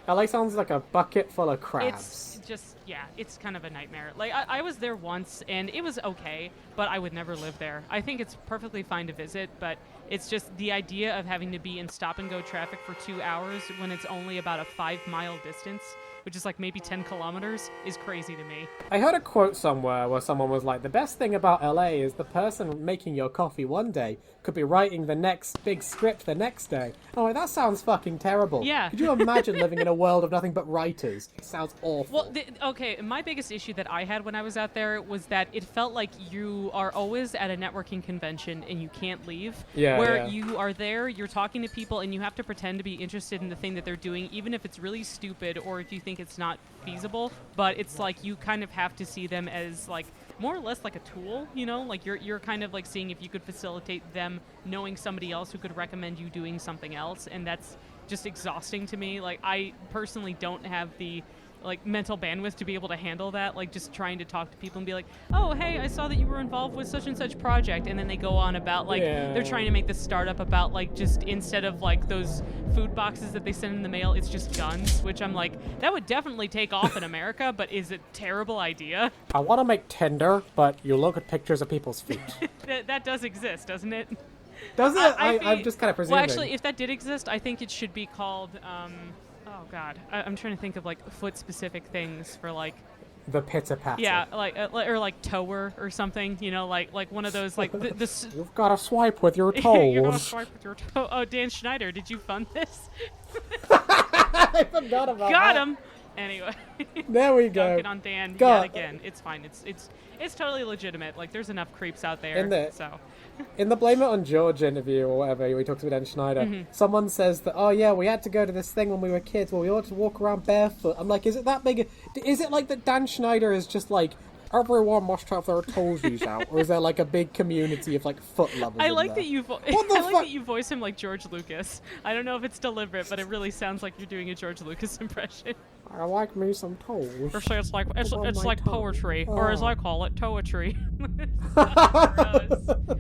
LA sounds like a bucket full of crabs. It's just, yeah, it's kind of a nightmare. Like, I was there once, and it was okay, but I would never live there. I think it's perfectly fine to visit, but it's just the idea of having to be in stop-and-go traffic for 2 hours when it's only about a 5-mile distance, which is like maybe 10 kilometers, is crazy to me. I heard a quote somewhere where someone was like, the best thing about LA is the person making your coffee one day could be writing the next big script the next day. I'm like, that sounds fucking terrible. Yeah. Could you imagine living in a world of nothing but writers? It sounds awful. Well, okay, my biggest issue that I had when I was out there was that it felt like you are always at a networking convention and you can't leave. Where you are there, you're talking to people, and you have to pretend to be interested in the thing that they're doing, even if it's really stupid or if you think it's not feasible. But it's like you kind of have to see them as like more or less like a tool, you know, like you're kind of like seeing if you could facilitate them knowing somebody else who could recommend you doing something else, and that's just exhausting to me. Like, I personally don't have the like mental bandwidth to be able to handle that, like just trying to talk to people and be like, oh hey, I saw that you were involved with such and such project, and then they go on about like they're trying to make this startup about like just instead of like those food boxes that they send in the mail, it's just guns, which I'm like, that would definitely take off in America, but is it a terrible idea? I want to make Tinder, but you look at pictures of people's feet. That does exist, doesn't it? Does it? I'm just kind of presuming. Well, actually, if that did exist, I think it should be called oh god, I'm trying to think of like foot-specific things for like the pitter-patter. Yeah, like or like tower or something, you know, like one of those like this. You've got to swipe with your toes. You're gonna swipe with your toe. Oh, Dan Schneider, did you fund this? I forgot about Got that. him. Anyway. There we go. Dunking on Dan yet again. It's fine. It's totally legitimate. Like, there's enough creeps out there. In the Blame It on George interview or whatever, we talked to Dan Schneider, someone says that, oh yeah, we had to go to this thing when we were kids where we ought to walk around barefoot. I'm like, is it that big? Is it like that Dan Schneider is just like, everyone must have their toesies out? Or is there like a big community of like foot lovers? I like that you that you voice him like George Lucas. I don't know if it's deliberate, but it really sounds like you're doing a George Lucas impression. I like me some toes. Or say it's like poetry, Oh. or as I call it, toetry. Gross.